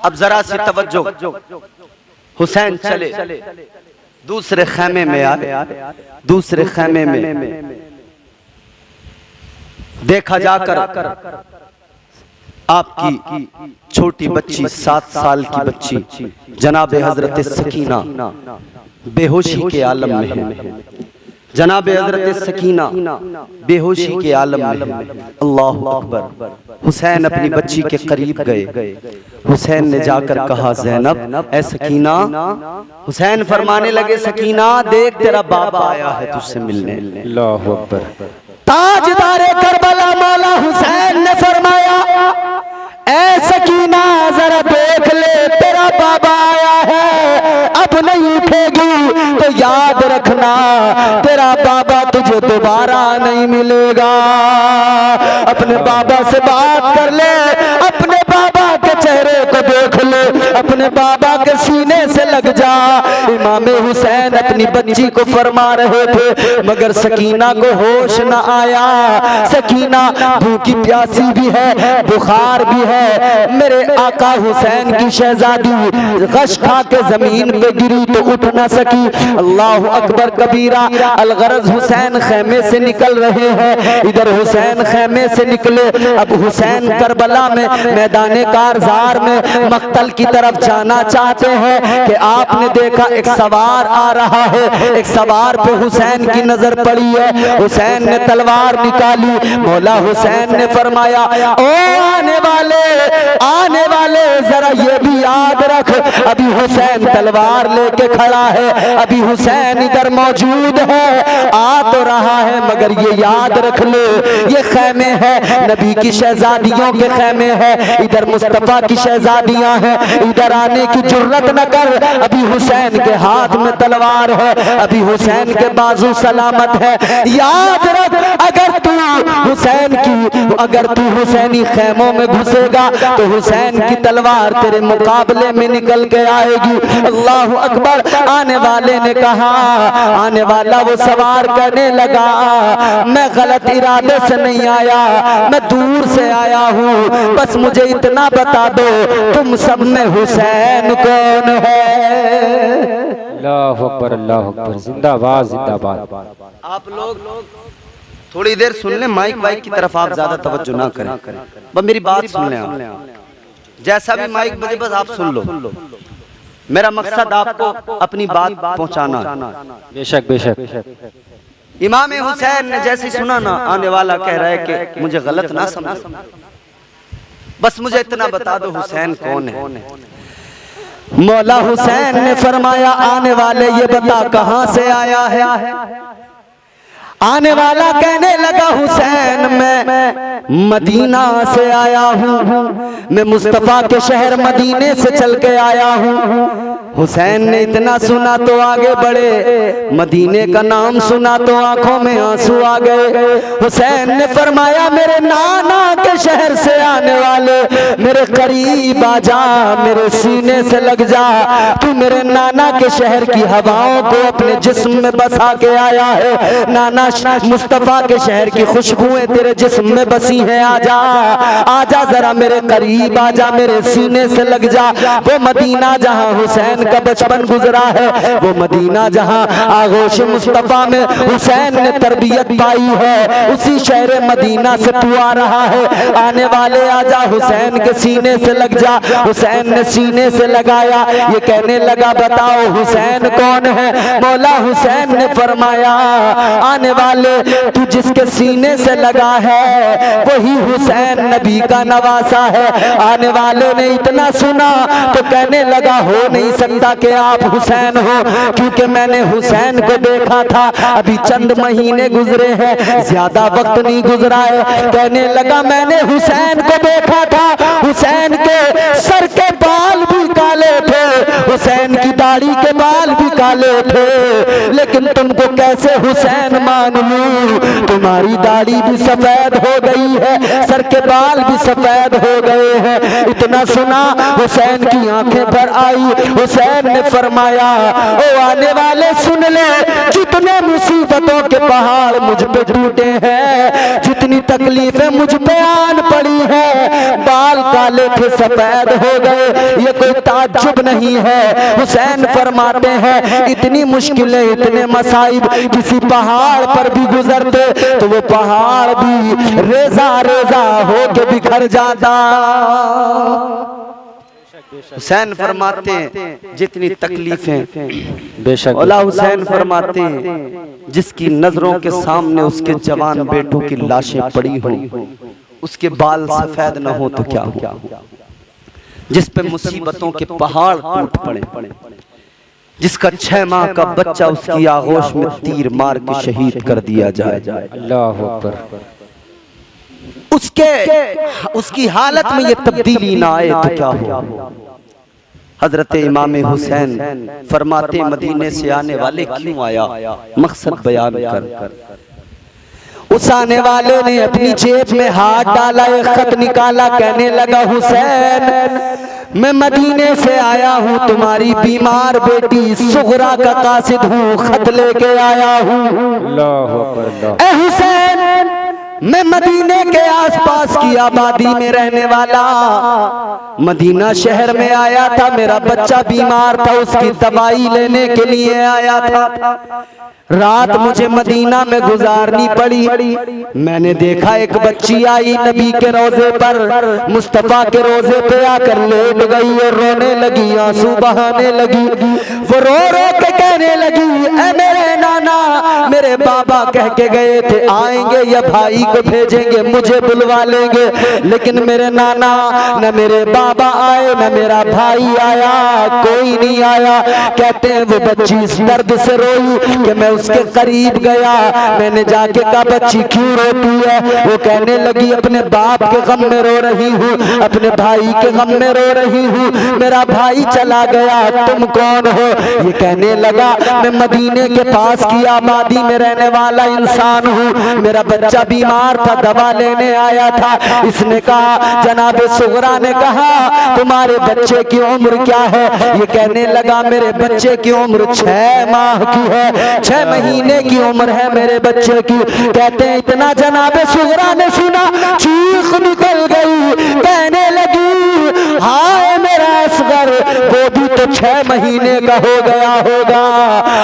अब जरा सी तवज्जो, हुसैन चले दूसरे खैमे में आए। दूसरे खैमे में देखा जाकर आपकी छोटी बच्ची 7 साल की बच्ची जनाब हजरत सकीना बेहोशी के आलम में है। जनाब हजरत सकीना बेहोशी के आलम में है। अल्लाह अकबर। हुसैन अपनी बच्ची के करीब गए। हुसैन ने जाकर कहा, ज़ैनब ए सकीना। हुसैन फरमाने लगे, सकीना देख तेरा बाबा आया है तुझसे मिलने। अल्लाह अकबर। ताजदारे करबला मौला हुसैन ने फरमाया, ऐ सकीना जरा देख ले तेरा बाबा आया है, अब नहीं उठेगी तो याद रखना तेरा बाबा तुझे दोबारा नहीं मिलेगा। अपने बाबा से बात कर ले, अपने बाबा के चेहरे को देख ले, अपने बाबा के सीने से लग जा। इमाम हुसैन अपनी बच्ची को फरमा रहे थे मगर सकीना को होश न आया। सकीना भूखी प्यासी भी है, बुखार भी है। मेरे आका हुसैन की शहजादी गश खा के जमीन पे गिरी तो उठ न सकी। अल्लाह अकबर कबीरा। अलगरज हुसैन खैमे से निकल रहे हैं। इधर हुसैन खैमे से निकले। अब हुसैन करबला में मैदान कारजार में मक्तल की तरफ जाना चाहते हैं कि आपने देखा एक सवार आ रहा है। एक सवार पे हुसैन की नजर पड़ी है। हुसैन ने तलवार निकाली। मौला हुसैन ने फरमाया, ओ आने वाले जरा ये भी याद रख, अभी हुसैन तलवार लेके खड़ा है, अभी हुसैन इधर मौजूद है, आ तो रहा है मगर ये याद रख ले ये खैमे है नबी की शहजादियों के खैमे है। इधर मुस्तफा की शहजादियां हैं, इधर आने की जुर्रत न कर। अभी हुसैन के हाथ में तलवार है, अभी हुसैन के बाजू सलामत है। याद रख, अगर तू हुसैनी खैमों में घुसेगा तो हुसैन की तलवार तेरे मुकाबले में निकल के आएगी। अल्लाह अकबर। आने वाले ने कहा, आने वाला वो सवार करने लगा, मैं गलत इरादे से नहीं आया, मैं दूर से आया हूँ, बस मुझे इतना बता दो तुम सब में हुसैन कौन है। अल्लाह अकबर, अल्लाह अकबर। जिंदाबाद जिंदाबाद। आप लोग थोड़ी देर सुन ले, माइक वाइक की तरफ आप ज्यादा तवज्जो ना करें, बस मेरी बात सुन लें आप। जैसा भी माइक बजे बस आप सुन लो। मेरा मकसद आपको अपनी बात पहुंचाना। बेशक बेशक। इमाम हुसैन ने जैसे सुना ना, आने वाला कह रहा है कि मुझे गलत ना समझो, बस मुझे इतना बता दो हुसैन कौन है। मौला हुसैन ने फरमाया, आने वाले ये बता कहां से आया है। आने वाला कहने लगा, हुसैन मैं मदीना से आया हूँ, मैं मुस्तफा के शहर मदीने से चल के आया हूँ। हुसैन ने इतना सुना तो आगे बढ़े, मदीने का नाम सुना तो आंखों में आंसू आ गए। हुसैन ने फरमाया, मेरे नाना के शहर से आने वाले, मेरे करीब आ जा, मेरे सीने से लग जा। तू मेरे नाना के शहर की हवाओं को अपने जिस्म में बसा के आया है। नाना मुस्तफा के शहर की खुशबुएं तेरे जिस्म में बसी हैं। आजा आजा जरा मेरे करीब आजा, मेरे सीने से लग जा। वो मदीना जहां हुसैन का बचपन गुजरा है, वो मदीना जहां आगोश मुस्तफा में हुसैन ने तरबियत पाई है, उसी शहर मदीना से तू आ रहा है। आने वाले आजा, हुसैन के सीने से लग जा। हुसैन ने सीने से लगाया, ये कहने लगा, बताओ हुसैन कौन है। मौला हुसैन ने फरमाया, आने वाले तू जिसके सीने से लगा है वही हुसैन नबी का नवासा है। आने वाले ने इतना सुना तो कहने लगा, हो नहीं सकता कि आप हुसैन हो, क्योंकि मैंने हुसैन को देखा था, अभी चंद महीने गुजरे हैं, ज्यादा वक्त नहीं गुजरा है। कहने लगा, मैंने हुसैन को देखा था, हुसैन के सर के बाल भी काले थे, हुसैन की दाढ़ी के बाल भी काले थे, लेकिन तुमको कैसे हुसैन मान लूं? तुम्हारी दाढ़ी भी सफेद हो गई है, सर के बाल भी सफेद हो गए हैं। इतना सुना हुसैन की आंखें भर आई। हुसैन ने फरमाया, ओ आने वाले सुन ले, जितने मुसीबतों के पहाड़ मुझ पे टूटे हैं, जितनी तकलीफें मुझ पे आन पड़ी है, बाल काले थे सफेद हो गए, ये कोई ताज्जुब नहीं है। हुसैन फरमाते हैं, इतनी मुश्किलें इतने मसाइब किसी पहाड़ पर भी गुजरते तो वो पहाड़ भी रेजा रेजा होके बिखर जाता। हुसैन फरमाते हैं, जितनी तकलीफें, बेशक औला हुसैन फरमाते हैं, जिसकी नजरों के सामने उसके जवान बेटों की लाशें पड़ी हो, उसके बाल सफेद न हो तो क्या हो, जिस पे मुसीबतों के पहाड़ टूट पड़े, जिसका 6 माह का बच्चा उसकी आगोश में तीर मार के शहीद कर दिया जाए, अल्लाह अकबर, उसकी हालत में ये तब्दीली ना आए तो क्या हो। हजरत इमाम हुसैन फरमाते, मदीने से आने वाले क्यों आया, मकसद बयान कर। उस आने वाले ने अपनी जेब में हाथ डाला, एक खत निकाला, कहने लगा, हुसैन मैं मदीने से आया हूँ, तुम्हारी बीमार बेटी सुगरा का कासिद हूँ, खत लेके आया हूँ। अल्लाह अकबर। ए हुसैन, मैं मदीने के आसपास की आबादी में रहने वाला, मदीना शहर में आया था, मेरा बच्चा बीमार था, उसकी दवाई लेने के लिए आया था। रात मुझे मदीना में गुजारनी पड़ी। मैंने देखा एक बच्ची आई नबी के रोजे पर, मुस्तफा के रोजे पे आकर लेट गई और रोने लगी, आंसू बहाने लगी। वो रो रो के कहने लगी, ऐ मेरे नाना, मेरे बाबा कह के गए थे आएंगे या भाई को भेजेंगे, मुझे बुलवा लेंगे, लेकिन मेरे नाना न मेरे बाबा आए न मेरा भाई आया, कोई नहीं आया। कहते हैं वो बच्ची इस दर्द से रोई कि मैं उसके करीब गया, मैंने जाके कहा, बच्ची क्यों रोती है? वो कहने लगी, अपने बाप के गम में रो रही हूँ, अपने भाई के गम में रो रही हूँ, मेरा भाई चला गया, तुम कौन हो? ये कहने लगा, मैं मदीने के पास की आबादी में रहने वाला इंसान हूँ, मेरा बच्चा बीमार था, दवा लेने आया था। इसने कहा, जनाब सुगरा ने कहा, तुम्हारे बच्चे की उम्र क्या है? ये कहने लगा, मेरे बच्चे की उम्र 6 माह की है, 6 महीने की उम्र है मेरे बच्चे की। कहते हैं, इतना जनाब सुगरा ने सुना, चीख निकल गई, कहने लगी, हाय मेरा असगर, वो भी तो 6 महीने का हो गया होगा,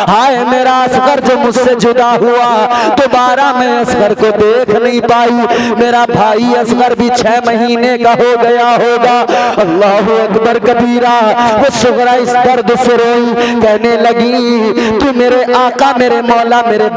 हाय मेरा असगर जो मुझसे जुदा हुआ, दोबारा मैं असगर को देख नहीं पाई, मेरा भाई असगर भी 6 महीने का हो गया होगा। अल्लाह अकबर कबीरा। वो सुगरा इस दर्द से रोई, कहने लगी, तू मेरे आका, मेरे मौला, मेरे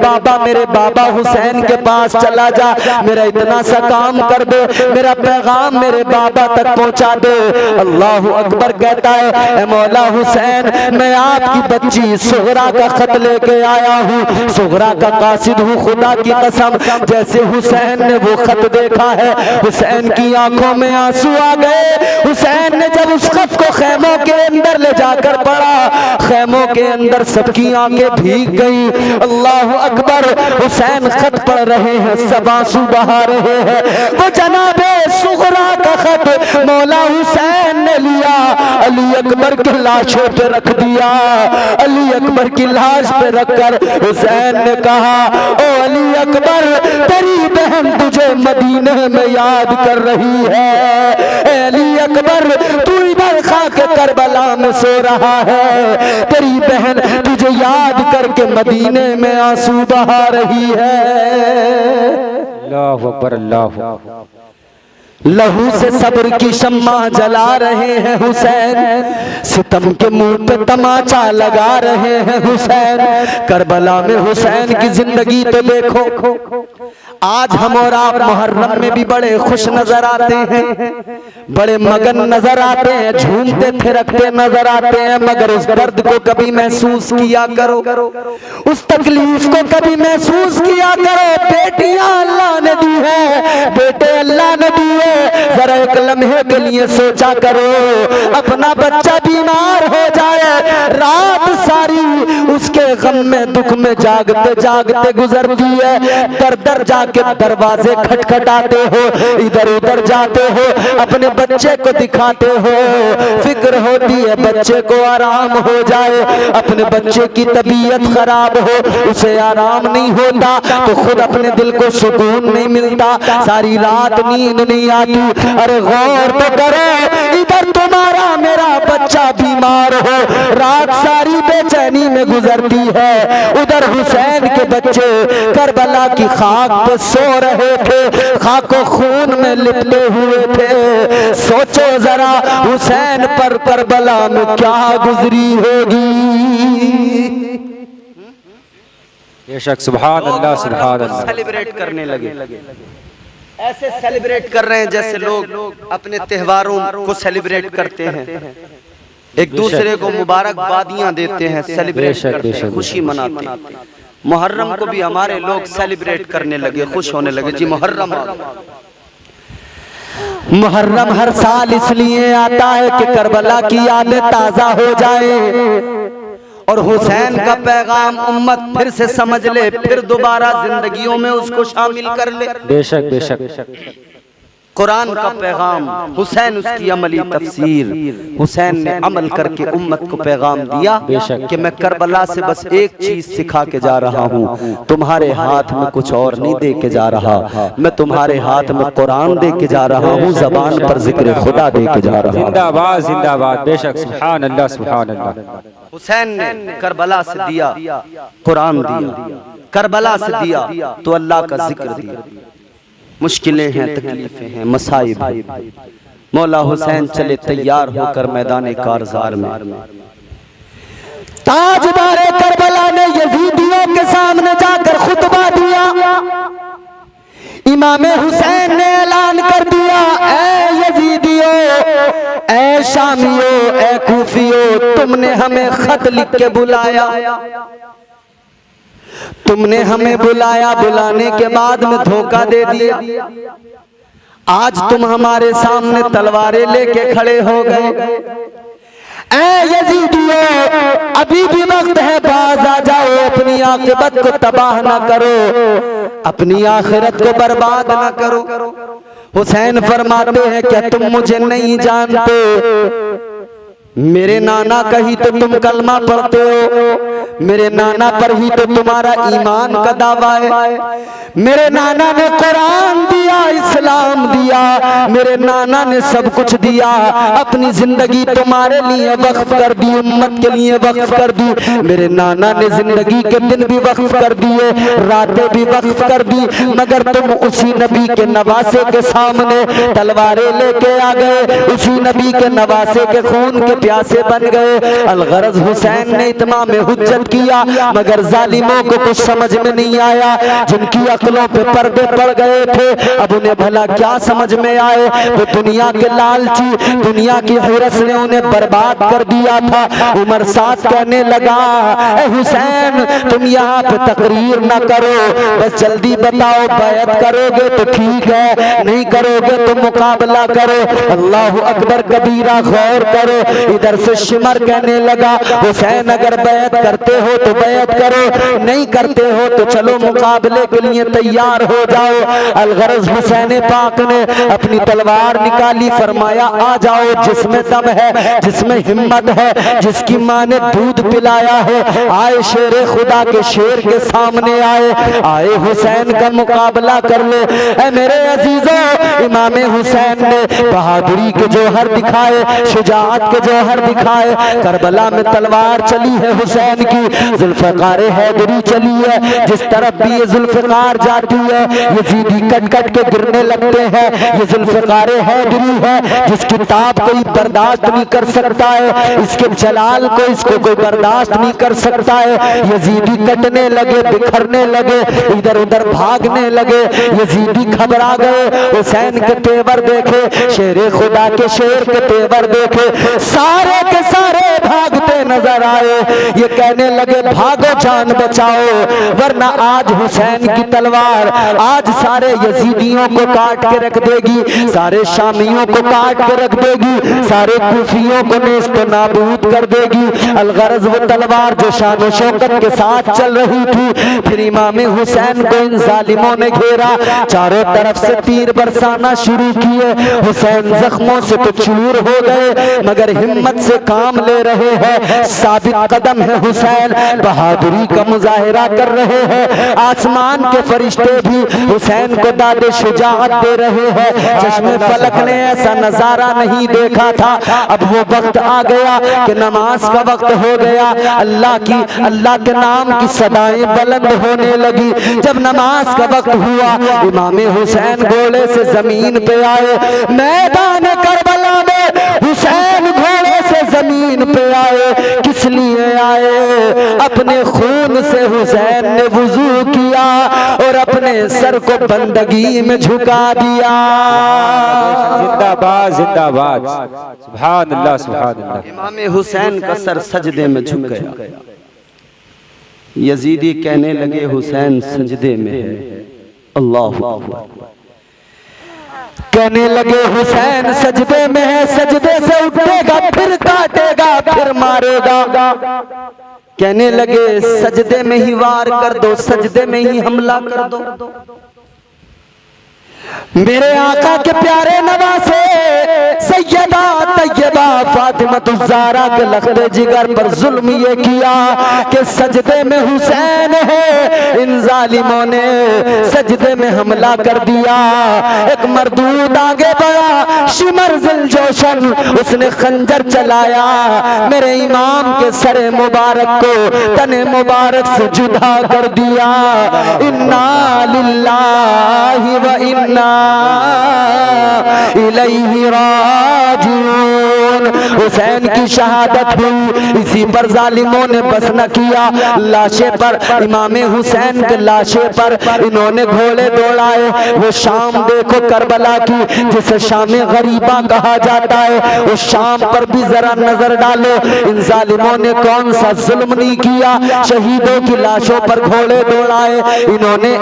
बाबा हुसैन के पास चला जा, मेरा इतना सा काम कर दे, मेरा पैगाम मेरे बाबा तक पहुंचा दे। अल्लाह अकबर कहता है, ए मौला हुसैन, मैं आपकी बच्ची सुगरा का खत लेके आया हूँ, सुगरा का कासिद हूँ, खुदा की कसम। जैसे हुसैन ने वो खत देखा है, हुसैन की आंखों में आंसू आ गए। हुसैन ने जब उस खत को खेमों के अंदर ले जाकर पढ़ा, खेमों के अंदर सबकी आंखें भीग गई। अल्लाह अकबर। हुसैन खत पढ़ रहे हैं, सब आंसू बहा रहे हैं। वो जनाबे सुगरा का खत मौला हुसैन ने लिया, अली अकबर की लाशों पे रख दिया। अली अकबर की लाश पे रखकर हुसैन ने कहा, ओ अली अकबर, तेरी बहन तुझे मदीने में याद कर रही है। अली अकबर, तू इधर खा के करबला में सो रहा है, तेरी बहन तुझे याद करके मदीने में आंसू बहा रही है। अल्लाह अकबर, अल्लाह। लहू से सब्र की शम्मा जला रहे हैं हुसैन, सितम के मुंह पे तमाचा लगा रहे हैं हुसैन। करबला में हुसैन की जिंदगी तो देखो, आज हम और आप मुहर्रम में भी बड़े खुश नजर आते हैं, बड़े मगन नजर आते हैं, झूमते थिरकते नजर आते हैं, मगर उस दर्द को कभी महसूस किया करो, उस तकलीफ को कभी महसूस किया करो। बेटियां अल्लाह ने दी है, बेटे अल्लाह ने दिए, जरा एक लम्हे के लिए सोचा करो, अपना बच्चा बीमार हो जाए, रात सारी उसके गम में दुख में जागते जागते गुजरती है, दर दर जाके दरवाजे खटखटाते हो, इधर उधर जाते हो, अपने बच्चे को दिखाते हो, फिक्र होती है बच्चे को आराम हो जाए, अपने बच्चे की तबीयत खराब हो, उसे आराम नहीं होता तो खुद अपने दिल को सुकून नहीं मिलता, सारी रात नींद नहीं आती। अरे गौर तो करो, इधर तुम्हारा मेरा बच्चा बीमार हो, रात सारी बेचैनी में गुजरती है, उधर हुसैन के बच्चे करबला की खाक पे सो रहे थे, खाको खून में लिपटे हुए थे। सोचो जरा हुसैन पर करबला में क्या गुजरी होगी। बेशक सुभान अल्लाह सुभान अल्लाह। सेलिब्रेट करने लगे, ऐसे सेलिब्रेट कर रहे हैं जैसे लोग अपने त्योहारों को सेलिब्रेट करते हैं, एक दूसरे को मुबारकबादियां देते हैं, सेलिब्रेट करते हैं, खुशी मनाते हैं। मुहर्रम को भी हमारे लोग सेलिब्रेट करने लगे, खुश होने लगे। जी मुहर्रम आ गया। मुहर्रम हर साल इसलिए आता है कि करबला की यादें ताजा हो जाए और हुसैन का पैगाम उम्मत फिर से समझ ले, फिर दोबारा जिंदगियों में उसको शामिल कर ले। बेशक बेशक। कुरान का पैगाम, हुसैन उसकी अमली तफसीर, हुसैन ने अमल करके उम्मत को पैगाम दिया कि मैं करबला से बस एक चीज सिखा के जा रहा हूँ, तुम्हारे हाथ में कुछ और नहीं दे के जा रहा, मैं तुम्हारे हाथ में कुरान दे के जा रहा हूँ, जबान पर जिक्र खुदा दे के जा रहा हूँ। जिंदाबाद जिंदाबाद। बेशक सुभान अल्लाह सुभान अल्लाह। हुसैन ने करबला से दिया, कुरान दिया, करबला से दिया तो अल्लाह का जिक्र दिया। मुश्किलें हैं, तकलीफें हैं, मसाइब हैं, मौला हुसैन चले तैयार होकर मैदान कारज़ार में। ताजदारे करबला ने यजीदियों के सामने जाकर खुतबा दिया। इमाम हुसैन ने ऐलान कर दिया, ऐ यजीदियों, ऐ शामियों, ऐ कूफियों, तुमने हमें खत लिख के बुलाया, तुमने हमें बुलाया, बुलाने के बाद में धोखा दे दिया। आज तुम हमारे सामने तलवारें लेके खड़े हो गए। ऐ यजीदियों, अभी भी वक्त है, बाज आ जाओ, अपनी आखिरत को तबाह ना करो, अपनी आखिरत को बर्बाद ना करो। हुसैन फरमाते हैं, क्या तुम मुझे नहीं जानते? मेरे नाना का ही तो तुम कलमा पढ़ते हो, मेरे नाना पर ही तो तुम्हारा ईमान का दावा है। मेरे नाना ने कुरान दिया, इस्लाम दिया, मेरे नाना ने सब कुछ दिया, अपनी जिंदगी तुम्हारे लिए वक्फ कर दी, उम्मत के लिए वक्फ कर दी। मेरे नाना ने जिंदगी के दिन भी वक्फ कर दिए, रातें भी वक्फ कर दी, मगर तुम उसी नबी के नवासे के सामने तलवारें लेके आ गए, उसी नबी के नवासे के खून के प्यासे बन गए। अलगरज हुसैन ने इत्माम हुज्जत किया, मगर जालिमों को कुछ समझ में नहीं आया, जिनकी अक्लों पे पर्दे पड़ गए थे, अब उन्हें भला क्या समझ में आए। वो दुनिया के लालची, दुनिया की हिरस ने उन्हें बर्बाद कर दिया था। उमर साथ कहने लगा, ए हुसैन, तुम यहाँ पे तकरीर ना करो, बस जल्दी बताओ, बैत करोगे तो ठीक है, नहीं करोगे तो मुकाबला करो। अल्लाह अकबर कबीरा, गौर करो। इधर से शिमर कहने लगा, हुसैन अगर बैत करते हो तो बैत करो, नहीं करते हो तो चलो मुकाबले के लिए तैयार हो जाओ। अलगरज हुसैन पाक ने अपनी तलवार निकाली, फरमाया आ जाओ, जिसमें दम है, जिसमें हिम्मत है, जिसकी माँ ने दूध पिलाया है, आए शेर खुदा के शेर के सामने आए हुसैन का मुकाबला कर लो। ऐ मेरे अजीजों, इमाम हुसैन ने बहादुरी के जौहर दिखाए, शुजाअत के जौहर दिखाए। करबला में तलवार चली है हुसैन की, की जुल्फ़िकार हैदरी चली है, जिस तरफ भी ये जुल्फ़िकार जाती है यजीदी कट कट के गिरने लगते हैं। ये जुल्फ़िकार हैदरी है जिसकी ताप कोई बर्दाश्त नहीं कर सकता है, इसके जलाल को इसको कोई बर्दाश्त नहीं कर सकता है। यजीदी कटने लगे, बिखरने लगे, इधर उधर भागने लगे। यजीदी घबरा गए, हुसैन के तेवर देखे, शेर खुदा के शेर के तेवर देखे, सारे के सारे भागते नजर आए। ये कहने लगे भागो जान बचाओ, वरना आज हुसैन की तलवार आज सारे यजीदियों को काट के रख देगी, सारे शामियों को काट के रख देगी, सारे कूफियों को नेस्त नाबूद कर देगी। अलगरज वो तलवार जो शान शौकत के साथ चल रही थी, फिर इमाम हुसैन को इन जालिमों ने घेरा, चारों तरफ से तीर बरसाना शुरू किए। हुसैन जख्मों से तो चूर हो गए मगर हिम्मत से काम ले रहे हैं, साबित कदम है हुसैन, बहादुरी का मुजाहिरा कर रहे हैं। आसमान के फरिश्ते भी हुसैन को दादे शुजाअत दे रहे हैं। चश्मे फलक ने ऐसा नजारा नहीं देखा था। अब वो वक्त आ गया कि नमाज का वक्त हो गया, अल्लाह के नाम की सदाएं बुलंद होने लगी। जब नमाज का वक्त हुआ इमाम हुसैन घोड़े से जमीन पे आए, मैदान करबला में हुसैन घोड़े से जमीन पे आए। किस लिए आए? अपने खून से हुसैन ने वुजू किया और अपने सर को बंदगी में झुका दिया। जिंदाबाद जिंदाबाद, सुभान अल्लाह सुभान अल्लाह। इमाम हुसैन का सर सजदे में झुक गया। यजीदी कहने लगे हुसैन सजदे में है। अल्लाह अकबर। कहने लगे हुसैन सजदे में है, सजदे से उठेगा फिर काटेगा फिर मारेगा। कहने लगे सजदे में ही वार कर दो, सजदे में ही हमला कर दो। मेरे आका के प्यारे नवासे सैयदा तैयबा फातिमा ज़हरा के लख्ते जिगर पर जुल्म ये किया कि सजदे में हुसैन है, इन जालिमों ने सजदे में हमला कर दिया। एक मरदूद आगे बढ़ा, शिमर जिलजोशन, उसने खंजर चलाया, मेरे इमाम के सरे मुबारक को तने मुबारक से जुदा कर दिया। इन्ना लिल्लाहि व इन्ना इलैहि राजिऊन। हुसैन की शहादत हुई, इसी पर जालिमों ने बस न किया। लाशे पर इमाम हुसैन के लाशे पर इन्होंने घोड़े दौड़ाए। वो शाम देखो करबला की, जिसे शाम गरीबा कहा जाता है, उस शाम पर भी जरा नजर डालो। इन जालिमों ने कौन सा जुल्म नहीं किया। शहीदों की लाशों पर घोड़े दौड़ाए। इन्होंने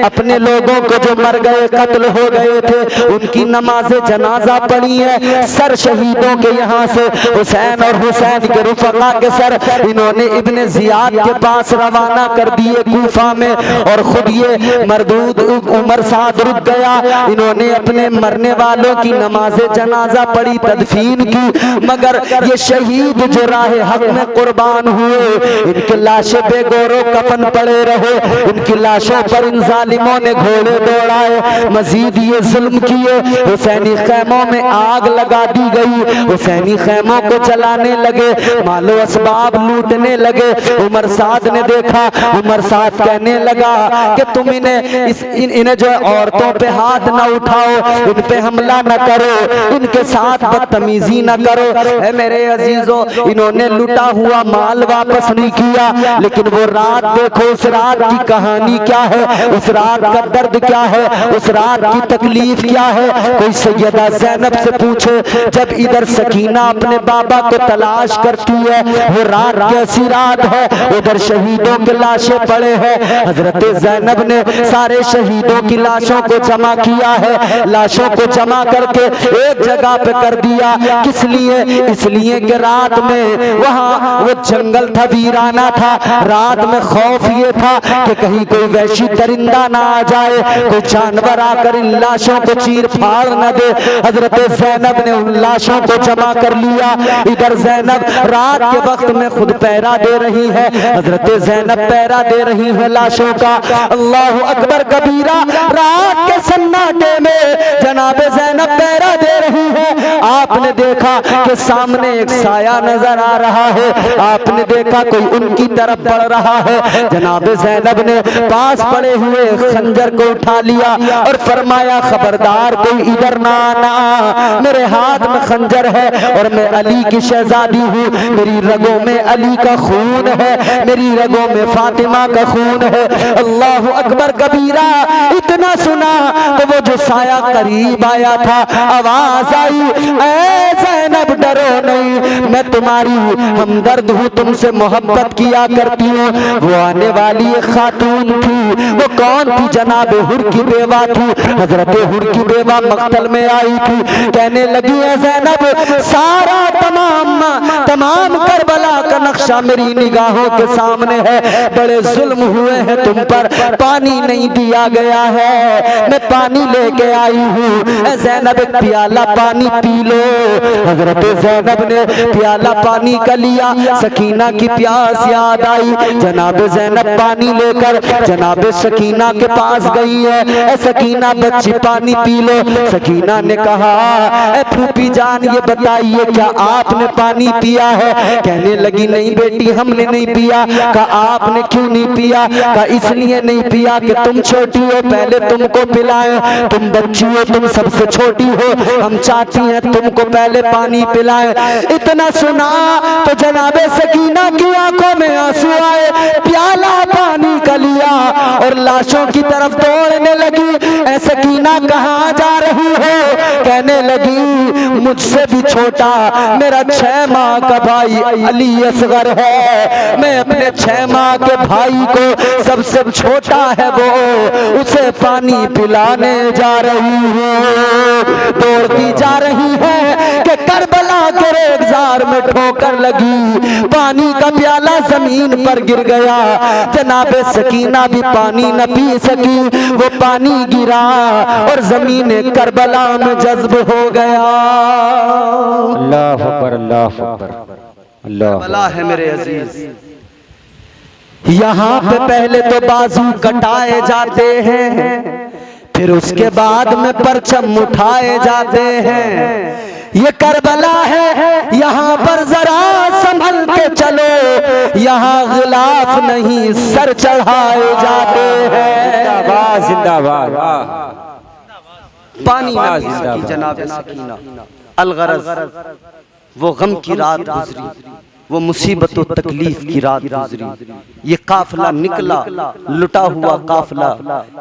अपने लोगों को जो मर गए, कत्ल हो गए थे, उनकी नमाज जनाजा पढ़ी है। सर शहीदों के यहाँ से हुसैन और हुसैन के रुफका के सर इन्होंने इब्ने जियाद के पास रवाना कर दिए कूफा में, और खुद ये मरदूद उमर साद रुक गया। इन्होंने अपने मरने वालों की नमाज जनाजा पढ़ी, तदफीन की, मगर ये शहीद जो राह हक में कुर्बान हुए, इनके लाशें बेगौरो कफन पड़े रहे। इनकी लाशों पर इन जालिमों ने घोड़े दौड़ाए, मजीद ये जुल्म किए। हुसैनी खैमों में आग लगा दी गई, हुसैनी खैमों को जलाने लगे, मालो असबाब लूटने लगे। उमर साद ने देखा, उमर साद कहने लगा कि तुम इन्हें जो औरतों पे हाथ न उठाओ, इन पे हमला न करो, इनके साथ बदतमीजी न करो। है मेरे अजीजों, इन्होंने लुटा हुआ माल वापस नहीं किया, लेकिन वो रात देखो, उस रात की कहानी क्या है, उस रात का दर्द क्या है, उस रात की तकलीफ क्या है। कोई सैयदा ज़ैनब से पूछे, जब इधर सकीना अपने बाबा को तलाश करती है, वो रात कैसी रात है, उधर शहीदों के लाशें पड़े हैं। हजरत ज़ैनब ने सारे शहीदों की लाशों को जमा किया है, लाशों को जमा करके एक जगह पे कर दिया। किस लिए? इसलिए कि रात में वहाँ वो जंगल था, वीराना था। रात में खौफ ये था कि कहीं कोई वैशी दरिंदा ना आ जाए, कोई जानवर जानवर आकर इन लाशों को चीर फाड़ न दे। हजरत ज़ैनब ने उन लाशों को जमा कर लिया। इधर ज़ैनब रात के वक्त में खुद पहरा दे रही है। हजरत ज़ैनब पहरा दे रही है लाशों का। अल्लाह अकबर कबीरा। रात के सन्नाटे में जनाब ज़ैनब पहरा दे रही है। आपने देखा कि सामने एक साया नजर आ रहा है। आपने देखा कोई उनकी तरफ बढ़ रहा है। जनाब ज़ैनब ने पास पड़े हुए खंजर को उठा लिया और फरमाया खबरदार कोई इधर ना आना। मेरे हाथ में खंजर है और मैं अली की शहजादी हूँ। मेरी रगों में अली का खून है, मेरी रगों में फातिमा का खून है। अल्लाह अकबर कबीरा। इतना सुना तो वो जो साया करीब आया था, आवाज आई, ऐ ज़ैनब डरो नहीं, मैं तुम्हारी हमदर्द हूँ, तुमसे मोहब्बत किया करती हूँ। वो आने वाली एक खातून थी। वो कौन थी? जनाब हुर की बेवा थी। हजरत हुर की बेवा मक्तल में आई थी। कहने लगी है ज़ैनब सारा तमाम करबला का नक्शा मेरी निगाहों के सामने है। बड़े जुल्म हुए हैं तुम पर, पानी नहीं दिया गया है, मैं पानी लेके आई हूँ। ज़ैनब एक प्याला पानी पी लो। हजरत ज़ैनब ने प्याला पानी का लिया। सकीना की प्यास याद आई। जनाब ज़ैनब पानी लेकर जनाब सकीना के पास गई है। सकीना बच्ची पानी पी लो। सकीना ने कहा ए फूफी जान ये बताइए क्या आपने पानी पिया है? कहने लगी नहीं बेटी हमने नहीं पिया। कहा आपने क्यों नहीं पिया? कहा इसलिए नहीं पिया कि तुम छोटी हो, पहले तुमको पिलाएं। तुम बच्ची हो, तुम सबसे छोटी हो, हम चाहती हैं तुमको पहले पानी पिलाएं। इतना सुना तो जनाबे सकीना की आंखों में आंसू आए। प्याला पानी का लिया और लाशों की तरफ दौड़ने लगी। ऐ सकीना कहाँ जा रही हो? कहने लगी मुझसे भी छोटा मेरा 6 माह का भाई अली असगर है। मैं अपने 6 माह के भाई को, सबसे छोटा है वो, उसे पानी पिलाने जा रही हूँ। दौड़ती जा रही है कि करबला के रेगजार में ठोकर लगी। पानी का प्याला जमीन पर गिर गया। जनाबे सकीना भी पानी न पी सकी। वो पानी गिरा और जमीन करबला में जज्ब हो गया। अल्लाह अकबर, अल्लाह अकबर, अल्लाह भला है मेरे अजीज। यहाँ पे पहले तो बाजू कटाए जाते हैं, फिर उसके बाद में परचम उठाए जाते हैं। ये करबला है, यहाँ पर जरा संभल के चलो, यहाँ गिलाफ नहीं सर चढ़ाए जाते हैं। जिंदाबाद जिंदाबाद। पानी ना पी सकी जनाब सकीना। अलगरज वो गम की रात गुजरी, वो मुसीबत और तकलीफ की रात गुजरी। ये काफिला निकला, लुटा हुआ काफिला,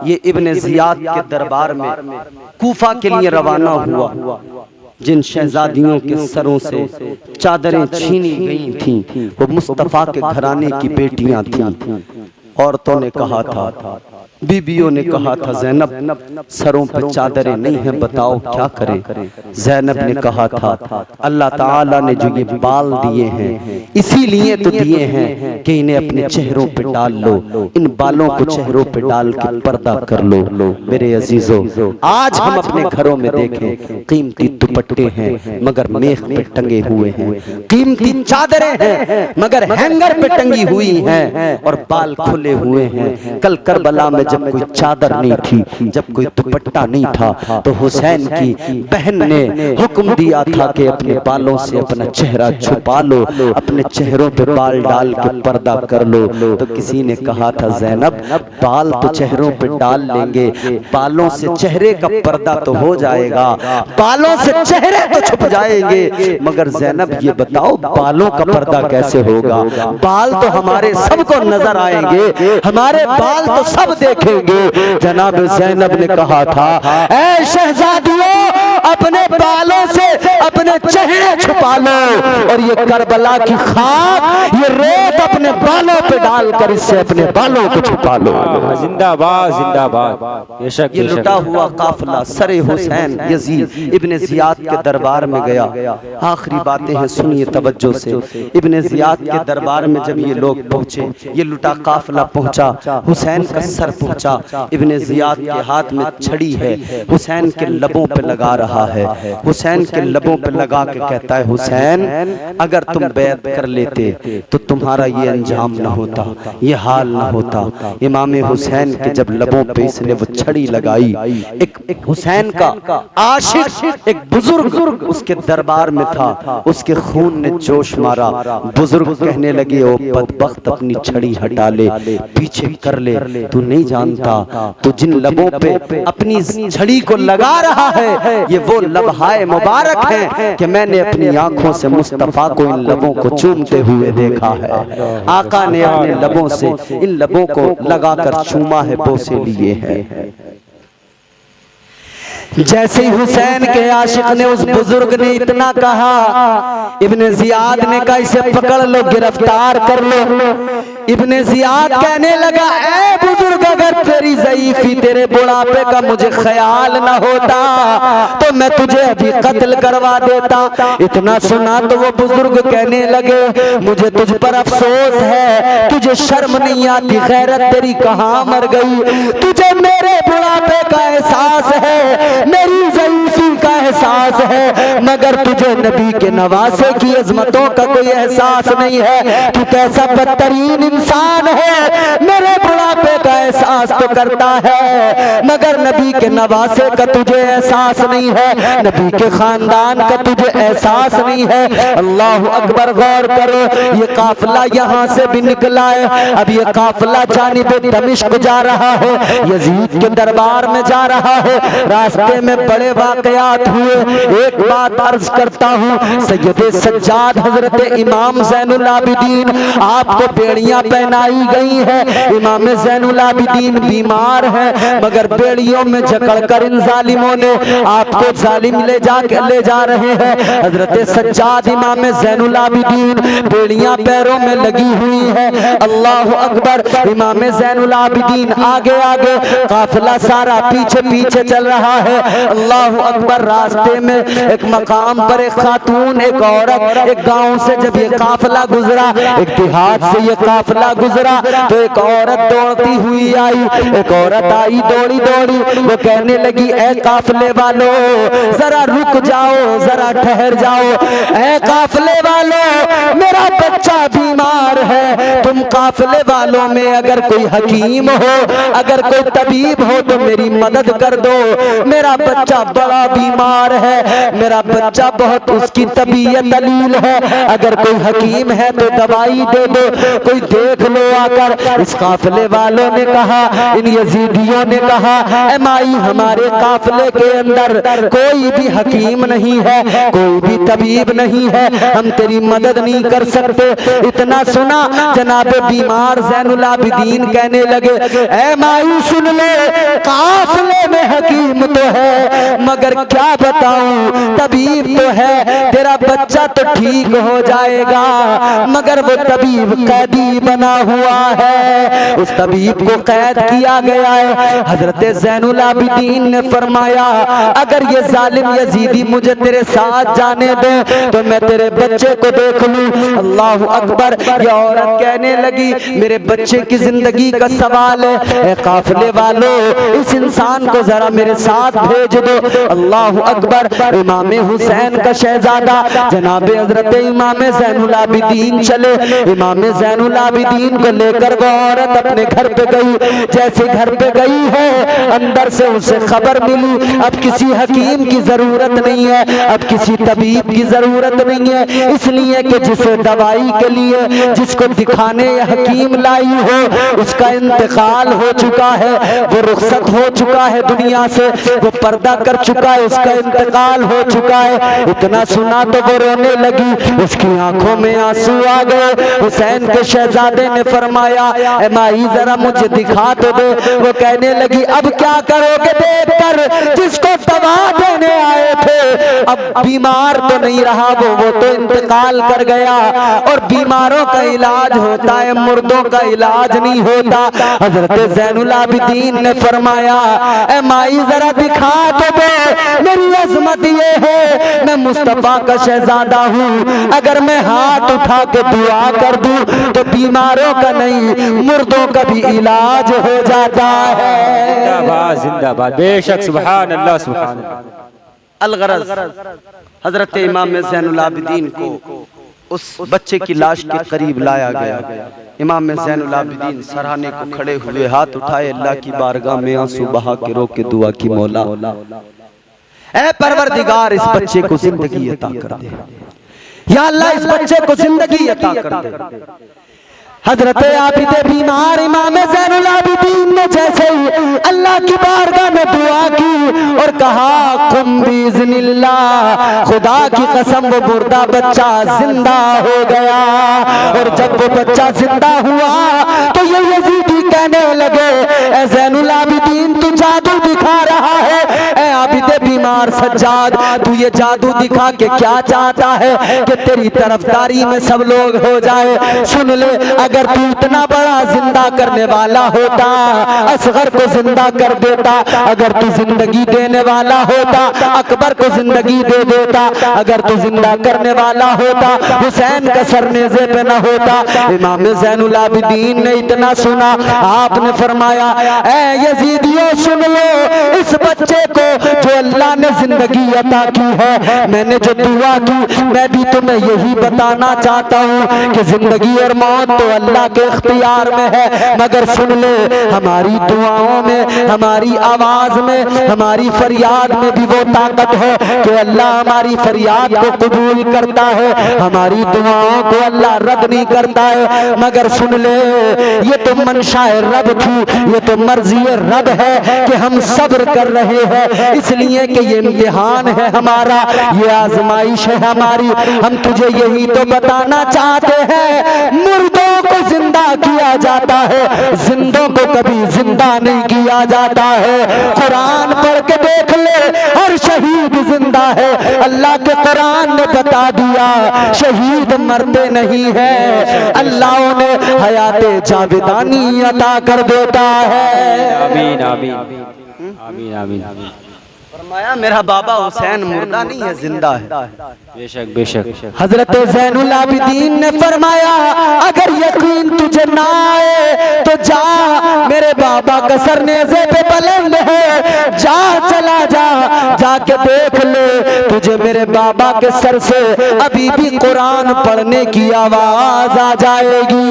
ये इब्ने जियाद के दरबार में कूफा के लिए रवाना हुआ। जिन शहजादियों के सरों से चादरें छीनी गई थीं, वो मुस्तफा के घराने की बेटियां थीं। औरतों ने कहा था, बीबियों ने कहा था ज़ैनब सरों पर चादरें नहीं हैं, बताओ क्या करें। ज़ैनब ने कहा था अल्लाह ताला ने जो ये बाल दिए हैं इसीलिए तो दिए हैं कि इन्हें अपने चेहरों पे डाल लो, इन बालों को चेहरों पे डाल के पर्दा कर लो। मेरे अजीजों, आज हम अपने घरों में देखें कीमती दुपट्टे हैं मगर मेख पे टंगे हुए हैं, कीमती चादरें हैं मगर हैंगर पे टंगी हुई हैं और बाल खुले हुए हैं। कल करबला में जब कोई चादर नहीं थी, जब कोई दुपट्टा नहीं था, तो हुसैन की बहन ने हुक्म दिया था कि अपने बालों से अपना चेहरा छुपा लो, अपने चेहरों पे बाल डाल के पर्दा कर लो। तो किसी ने कहा था ज़ैनब बाल तो चेहरों पे डाल लेंगे, बालों से चेहरे का पर्दा तो हो जाएगा, बालों से चेहरे तो छुप जाएंगे, मगर ज़ैनब ये बताओ बालों का पर्दा कैसे होगा? बाल तो हमारे सबको नजर आएंगे, हमारे बाल तो सब देखेंगे। जनाब ज़ैनब ने कहा था ऐ शहजादियों अपने बालों से अपने चेहरे छुपा लो और ये करबला की खाक, ये रेत अपने बालों पे डालकर इससे अपने बालों को छुपा लो। जिंदाबाद जिंदाबाद। बेशक ये लुटा हुआ काफिला सरे हुसैन यजीद इब्ने जियाद के दरबार में गया। आखिरी बातें हैं, सुनिए तवज्जो से। इब्ने जियाद के दरबार में जब ये लोग पहुंचे, ये लुटा काफिला पहुंचा, हुसैन का सर पहुंचा। इब्ने जियाद के हाथ में छड़ी है, हुसैन के लबों पे लगा रहा है। हुसैन के लबों पे लगा के कहता है, हुसैन अगर तुम बैत कर लेते तो तुम्हारा ये अंजाम न होता, ये हाल न होता। इमाम हुसैन के जब लबों पे इसने वो छड़ी लगाई, एक हुसैन का आशिक एक बुजुर्ग उसके दरबार में था, उसके खून ने जोश मारा। बुजुर्ग कहने लगे, ओ बदबख्त अपनी छड़ी हटा ले, पीछे कर ले, तू नहीं जानता तो जिन लबों पे अपनी छड़ी को लगा रहा है ये वो लबहाए मुबारक हैं कि मैंने अपनी आंखों से मुस्तफा को इन लबों को चूमते हुए देखा है। आका ने अपने लबों से इन लबों को लगाकर चूमा है, बोसे लिए हैं। जैसे ही हुसैन के आशिक ने, उस बुजुर्ग ने इतना कहा, इब्ने जियाद ने कहा इसे पकड़ लो, गिरफ्तार कर लो। इब्ने जियाद कहने लगा, ए बुजुर्ग, अगर तेरी ज़ईफ़ी तेरे बुढ़ापे का मुझे ख्याल न होता तो मैं तुझे अभी कत्ल करवा देता। इतना सुना तो वो बुजुर्ग कहने लगे, मुझे तुझ पर अफसोस है, तुझे शर्म नहीं आती, गैरत तेरी कहाँ मर गई? तुझे मेरे बुढ़ापे का एहसास है, मेरी ज़ईफ़ी का एहसास है, मगर तुझे नबी के नवासे की अजमतों का कोई एहसास नहीं है। तू कैसा बदतरीन इंसान है, मेरे बुढ़ापे का एहसास तो करता है मगर नबी के नवासे का तुझे एहसास नहीं है, नबी के खानदान का तुझे एहसास नहीं है। अल्लाह अकबर, गौर करो, ये काफिला यहाँ से भी निकला है। अब ये काफिला जानिब दमिश्क जा रहा है, यजीद के दरबार में जा रहा है। रास्ते में बड़े वाकयात हुए। एक बात अर्ज करता हूँ, सैयदे सज्जाद हजरत इमाम ज़ैनुल आबिदीन, आपको बेड़ियां पहनाई गई है। इमाम ज़ैनुल आबिदीन बीमार है मगर बेड़ियों में जकड़कर इन जालिमों ने आपको जालिम ले जा रहे हैं। हजरत सज्जाद इमाम ज़ैनुल आबिदीन, बेड़ियां पैरों में लगी हुई है। अल्लाह अकबर, इमाम ज़ैनुल आबिदीन आगे आगे, काफिला सारा पीछे पीछे चल रहा है। अल्लाह अकबर, रास्ते में एक मकाम पर एक खातून, एक औरत, एक गांव से जब ये काफिला गुजरा, एक देहात से ये काफिला गुजरा तो एक औरत दौड़ती हुई आई। एक औरत आई दौड़ी दौड़ी, वो कहने लगी, ए काफिले वालों जरा रुक जाओ, जरा ठहर जाओ। ए काफिले वालों, मेरा बच्चा बीमार है, तुम काफिले वालों में अगर कोई हकीम हो, अगर कोई तबीब हो तो मेरी मदद कर दो। मेरा बच्चा बड़ा बीमार है, मेरा बच्चा बहुत, उसकी तबीयत दलील है, अगर कोई हकीम है तो दवाई दे दो, कोई देख लो आकर। इस काफिले वालों ने कहा, इन यजीदियों ने कहा, ए माई, हमारे काफिले के अंदर कोई भी हकीम नहीं है, कोई भी तबीब नहीं है, हम तेरी मदद नहीं कर सकते। इतना सुना, जनाबे बीमार ज़ैनुल आबिदीन कहने लगे, ए माई सुन ले, काफिले में हकीम तो है मगर क्या बताऊं, तबीब तो है, तेरा बच्चा तो ठीक हो जाएगा मगर वो तबीब कैदी बना हुआ है, उस तबीब को कैद किया गया है। हजरत ज़ैनुल आबिदीन ने फरमाया, अगर ये जालिम यजीदी मुझे तेरे साथ जाने दे तो मैं तेरे बच्चे को देख लूं। अल्लाह अकबर, ये औरत कहने लगी, मेरे बच्चे की जिंदगी का सवाल है, ए काफिले वालों, इस इंसान को जरा मेरे साथ भेज दो। अल्लाह अकबर, इमाम हुसैन का शहजादा जनाबे हजरत इमाम ज़ैनुल आबिदीन चले। इमाम ज़ैनुल आबिदीन को लेकर वो औरत अपने घर पे गई। जैसे घर पे गई है, अंदर से उसे खबर मिली, अब किसी हकीम की जरूरत नहीं है, अब किसी तबीब की जरूरत नहीं है, इसलिए कि जिसे दवाई के लिए, जिसको दिखाने हकीम लाई हो, उसका इंतकाल हो चुका है, वो रुखसत हो चुका है दुनिया से, वो पर्दा कर चुका है, उसका इंतकाल हो चुका है। इतना सुना तो वो रोने लगी, उसकी आंखों में आंसू आ गए। हुसैन के शहजादे ने फरमाया, ए माई जरा मुझे दिखा तो दे। वो कहने लगी, अब क्या करोगे देखकर जिसको दवा देने आए थे, अब बीमार तो नहीं रहा वो तो इंतकाल कर गया। और बीमारों का इलाज होता है, मुर्दों का इलाज नहीं होता। हजरत ज़ैनुल आबिदीन ने फरमाया, ए माई जरा दिखा तो दे, मेरी अजमत ये है मैं मुस्तफा का शहजादा हूँ, अगर मैं हाथ उठा के दुआ कर दूं तो बीमारों का नहीं मुर्दों का भी इलाज हो जाता है। जिंदाबाद जिंदाबाद, बेशक, सुभान अल्लाह सुभान अल्लाह। अलगरज हजरत इमाम ज़ैनुल आबिदीन को उस बच्चे की लाश के करीब लाया गया। इमाम ज़ैनुल आबिदीन सराहने को खड़े हुए, हाथ उठाए, अल्लाह की बारगाह में आंसू बहा के रो के दुआ की, मौला ऐ परवरदिगार इस बच्चे को जिंदगी अता कर दे, या अल्लाह इस बच्चे को जिंदगी अता कर दे। हजरत आबिद बीमार इमाम ज़ैनुल आबिदीन ने जैसे ही अल्लाह की बारगाह में दुआ की और कहा, कुम बिइज़्निल्लाह, खुदा की कसम वो मुर्दा बच्चा जिंदा हो गया। और जब वो बच्चा जिंदा हुआ तो ये यजीदी कहने लगे, ए ज़ैनुल आबिदीन तू जादू दिखा रहा है, ए आबिद बीमार सज्जाद तू ये जादू दिखा के क्या चाहता है कि तेरी तरफदारी में सब लोग हो जाए। सुन ले, अगर तू इतना बड़ा जिंदा करने वाला होता, असगर को जिंदा कर देता, अगर तू जिंदगी देने वाला होता, अकबर को जिंदगी दे देता, अगर तू जिंदा करने वाला होता, हुसैन का सर नेज़े पे न होता। इमाम ज़ैनुल आबिदीन ने इतना सुना, आपने फरमाया, ऐ यजीदियों सुन लो, इस बच्चे को जो अल्लाह ने जिंदगी अता की है, मैंने जो दुआ की, मैं भी तुम्हें यही बताना चाहता हूँ कि जिंदगी और मौत तो अल्लाह के इख्तियार में है, मगर सुन ले, हमारी दुआओं में, हमारी आवाज में, हमारी फरियाद में भी वो ताकत है कि अल्लाह हमारी फरियाद को कबूल करता है, हमारी दुआओं को अल्लाह रद्द नहीं करता है। मगर सुन ले, ये तो मंशाए रब थी, ये तो मर्जी रब है कि हम सब्र कर रहे हैं, इसलिए कि ये इम्तिहान है हमारा, ये आजमाइश है हमारी। हम तुझे यही तो बताना चाहते हैं, मुर्दों को जिंदा किया जाता है, जिंदों को कभी जिंदा नहीं किया जाता है। कुरान पढ़ के देख ले, हर शहीद जिंदा है। अल्लाह के कुरान ने बता दिया, शहीद मरते नहीं है, अल्लाह उन्हें हयाते जावेदानी अता कर देता है। आमीन आमीन आमीन आमीन आमीन। फरमाया, मेरा बाबा हुसैन मुर्दा नहीं है, जिंदा है। बेशक बेशक। हजरत ज़ैनुल आबिदीन ने फरमाया, अगर यकीन तुझे ना आए तो जा, मेरे बाबा का सर नेज़े पे बुलंद है, जा चला जा, जाके देख ले, तुझे मेरे बाबा के सर से अभी भी कुरान पढ़ने की आवाज आ जाएगी।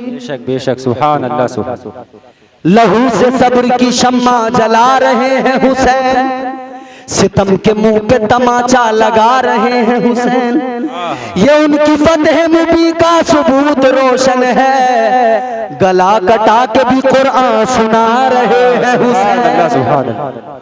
बेशक बेशक, सुभान अल्लाह सुभान। लहू से सब्र की शम्मा जला रहे हैं हुसैन, सितम के मुंह पे तमाचा लगा रहे हैं हुसैन, ये उनकी फतह मुबी का सबूत रोशन है, गला कटा के भी कुरान सुना रहे हैं हुसैन। सुभान अल्लाह।